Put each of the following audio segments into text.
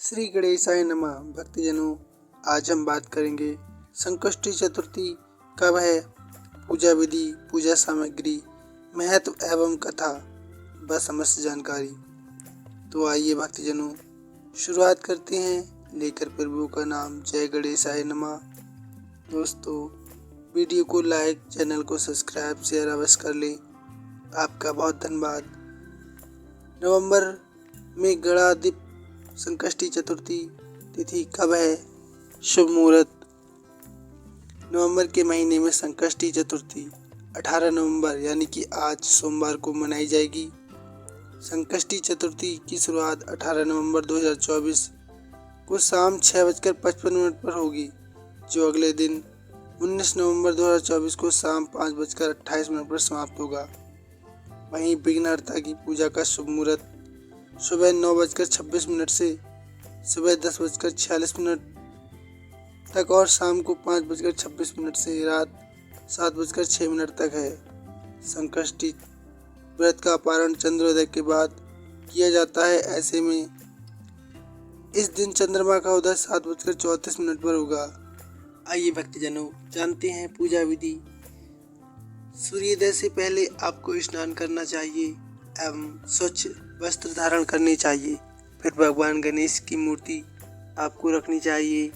श्री गणेशाय नमः। भक्तजनों, आज हम बात करेंगे संकष्टी चतुर्थी कब है, पूजा विधि, पूजा सामग्री, महत्व एवं कथा व समस्त जानकारी। तो आइए भक्तजनों शुरुआत करते हैं लेकर प्रभु का नाम। जय गणेशाय नमः। दोस्तों, वीडियो को लाइक, चैनल को सब्सक्राइब, शेयर अवश्य कर लें। आपका बहुत धन्यवाद। नवंबर में गणाधिप संकष्टी चतुर्थी तिथि कब है? शुभ मुहूर्त। नवंबर के महीने में संकष्टी चतुर्थी 18 नवंबर यानी कि आज सोमवार को मनाई जाएगी। संकष्टी चतुर्थी की शुरुआत 18 नवंबर 2024 को शाम 6:55 पर होगी, जो अगले दिन 19 नवंबर 2024 को शाम 5:28 पर समाप्त होगा। वहीं विघ्नहर्ता की पूजा का शुभ मुहूर्त सुबह 9:26 से सुबह 10:46 तक और शाम को 5:26 से रात 7:06 तक है। संकष्टी व्रत का पारण चंद्रोदय के बाद किया जाता है। ऐसे में इस दिन चंद्रमा का उदय 7:34 पर होगा। आइए भक्तजनों जानते हैं पूजा विधि। सूर्योदय से पहले आपको स्नान करना चाहिए एवं स्वच्छ वस्त्र धारण करने चाहिए। फिर भगवान गणेश की मूर्ति आपको रखनी चाहिए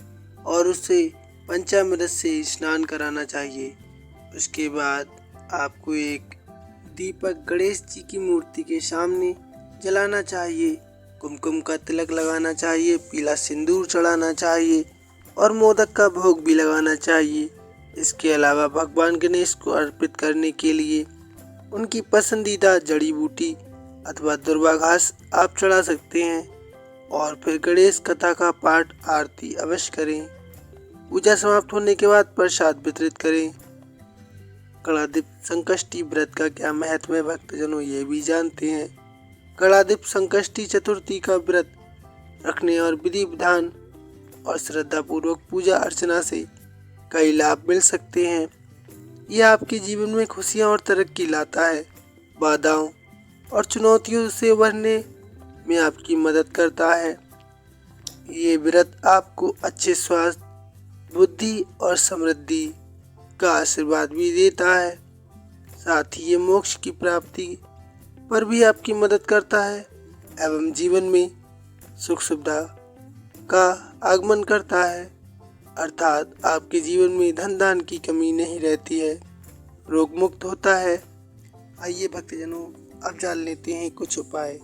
और उससे पंचामृत से स्नान कराना चाहिए। उसके बाद आपको एक दीपक गणेश जी की मूर्ति के सामने जलाना चाहिए, कुमकुम का तिलक लगाना चाहिए, पीला सिंदूर चढ़ाना चाहिए और मोदक का भोग भी लगाना चाहिए। इसके अलावा भगवान गणेश को अर्पित करने के लिए उनकी पसंदीदा जड़ी बूटी अथवा दुर्वा घास आप चढ़ा सकते हैं और फिर गणेश कथा का पाठ आरती अवश्य करें। पूजा समाप्त होने के बाद प्रसाद वितरित करें। गणाधिप संकष्टी व्रत का क्या महत्व है भक्तजनों, ये भी जानते हैं। गणाधिप संकष्टी चतुर्थी का व्रत रखने और विधि विधान और श्रद्धा पूर्वक पूजा अर्चना से कई लाभ मिल सकते हैं। यह आपके जीवन में खुशियां और तरक्की लाता है। बाधाओं और चुनौतियों से उभरने में आपकी मदद करता है। ये व्रत आपको अच्छे स्वास्थ्य, बुद्धि और समृद्धि का आशीर्वाद भी देता है। साथ ही ये मोक्ष की प्राप्ति पर भी आपकी मदद करता है एवं जीवन में सुख सुविधा का आगमन करता है, अर्थात आपके जीवन में धन दान की कमी नहीं रहती है, रोग मुक्त होता है। आइए भक्तजनों अब जान लेते हैं कुछ उपाय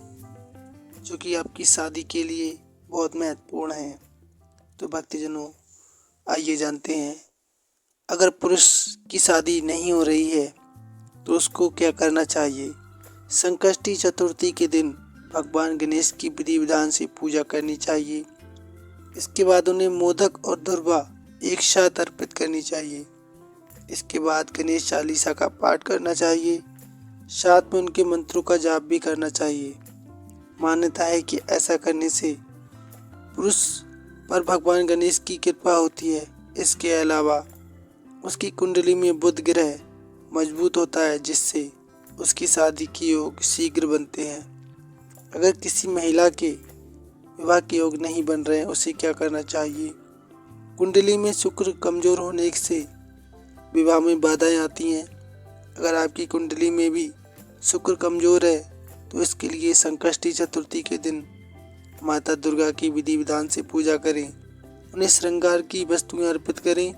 जो कि आपकी शादी के लिए बहुत महत्वपूर्ण हैं। तो भक्तजनों आइए जानते हैं। अगर पुरुष की शादी नहीं हो रही है तो उसको क्या करना चाहिए? संकष्टी चतुर्थी के दिन भगवान गणेश की विधि विधान से पूजा करनी चाहिए। इसके बाद उन्हें मोदक और दुर्वा एक साथ अर्पित करनी चाहिए। इसके बाद गणेश चालीसा का पाठ करना चाहिए। साथ में उनके मंत्रों का जाप भी करना चाहिए। मान्यता है कि ऐसा करने से पुरुष पर भगवान गणेश की कृपा होती है। इसके अलावा उसकी कुंडली में बुध ग्रह मजबूत होता है, जिससे उसकी शादी के योग शीघ्र बनते हैं। अगर किसी महिला के विवाह के योग नहीं बन रहे हैं, उसे क्या करना चाहिए? कुंडली में शुक्र कमजोर होने से विवाह में बाधाएं आती हैं। अगर आपकी कुंडली में भी शुक्र कमजोर है तो इसके लिए संकष्टी चतुर्थी के दिन माता दुर्गा की विधि विधान से पूजा करें। उन्हें श्रृंगार की वस्तुएं अर्पित करें।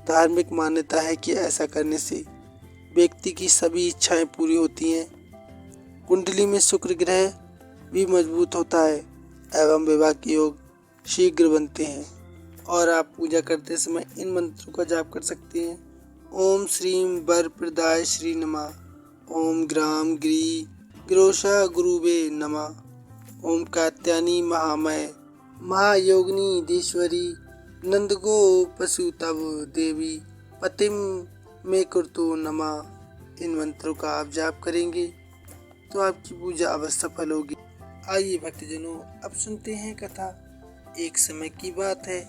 धार्मिक मान्यता है कि ऐसा करने से व्यक्ति की सभी इच्छाएं पूरी होती हैं। कुंडली में शुक्र ग्रह भी मजबूत होता है एवं विवाह के योग शीघ्र बनते हैं। और आप पूजा करते समय इन मंत्रों का जाप कर सकते हैं। ओम श्रीं वरप्रदाय श्री नमः। ओम ग्राम गिरी गिरोशा गुरुवे नमः। ओम कात्यायनी महामय महायोगिनी देश्वरी नंदगो पशुतव देवी पतिम में कुर्तो नमः। इन मंत्रों का आप जाप करेंगे तो आपकी पूजा अवश्य सफल होगी। आइए भक्तजनों अब सुनते हैं कथा। एक समय की बात है,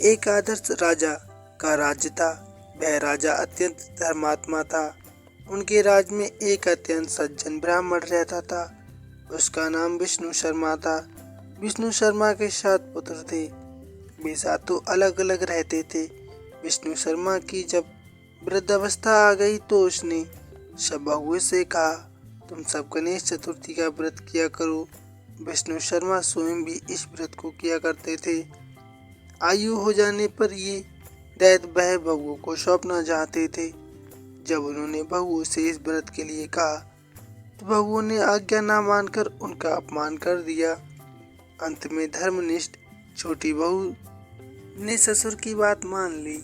एक आदर्श राजा का राज्य था। वह राजा अत्यंत धर्मात्मा था। उनके राज्य में एक अत्यंत सज्जन ब्राह्मण रहता था। उसका नाम विष्णु शर्मा था। विष्णु शर्मा के 7 पुत्र थे। वे सातों अलग अलग रहते थे। विष्णु शर्मा की जब वृद्धावस्था आ गई तो उसने सब बहुओं से कहा, तुम सब गणेश चतुर्थी का व्रत किया करो। विष्णु शर्मा स्वयं भी इस व्रत को किया करते थे। आयु हो जाने पर ये दैत्य वह बहुओं को सौंपना चाहते थे। जब उन्होंने बहुओं से इस व्रत के लिए कहा तो बहुओं ने आज्ञा ना मानकर उनका अपमान कर दिया। अंत में धर्मनिष्ठ छोटी बहू ने ससुर की बात मान ली।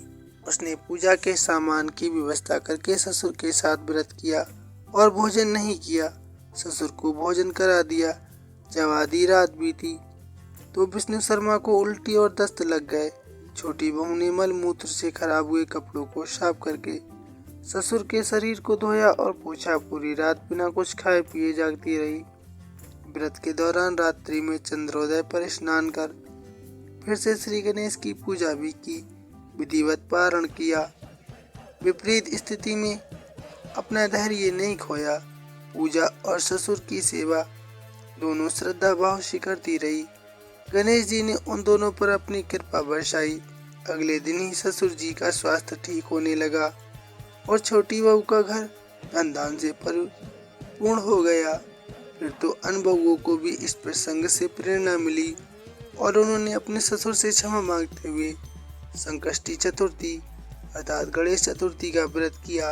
उसने पूजा के सामान की व्यवस्था करके ससुर के साथ व्रत किया और भोजन नहीं किया। ससुर को भोजन करा दिया। जब आधी रात बीती तो विष्णु शर्मा को उल्टी और दस्त लग गए। छोटी बहू ने मल मूत्र से खराब हुए कपड़ों को साफ करके ससुर के शरीर को धोया और पूछा। पूरी रात बिना कुछ खाए पिए जागती रही। व्रत के दौरान रात्रि में चंद्रोदय पर स्नान कर फिर से श्री गणेश की पूजा भी की, विधिवत पारण किया। विपरीत स्थिति में अपना धैर्य नहीं खोया। पूजा और ससुर की सेवा दोनों श्रद्धा भाव से करती रही। गणेश जी ने उन दोनों पर अपनी कृपा बरसाई। अगले दिन ही ससुर जी का स्वास्थ्य ठीक होने लगा और छोटी बहू का घर धन धान से परिपूर्ण हो गया। फिर तो अन्य बहुओं को भी इस प्रसंग से प्रेरणा मिली और उन्होंने अपने ससुर से क्षमा मांगते हुए संकष्टी चतुर्थी अर्थात गणेश चतुर्थी का व्रत किया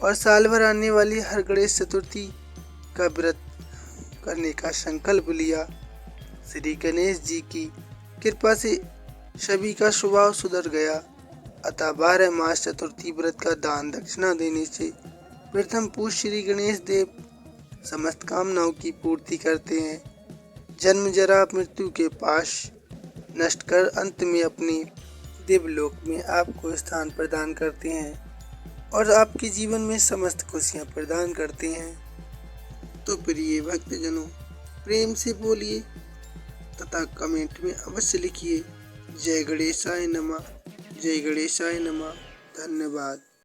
और साल भर आने वाली हर गणेश चतुर्थी का व्रत करने का संकल्प लिया। श्री गणेश जी की कृपा से सभी का स्वभाव सुधर गया। अतः 12 मास चतुर्थी व्रत का दान दक्षिणा देने से प्रथम पूज्य श्री गणेश देव समस्त कामनाओं की पूर्ति करते हैं। जन्म जरा मृत्यु के पाश नष्ट कर अंत में अपने दिव्यलोक में आपको स्थान प्रदान करते हैं और आपके जीवन में समस्त खुशियां प्रदान करते हैं। तो प्रिय भक्तजनों, प्रेम से बोलिए तथा कमेंट में अवश्य लिखिए, जय गणेशाय नमः, जय गणेशाय नमः। धन्यवाद।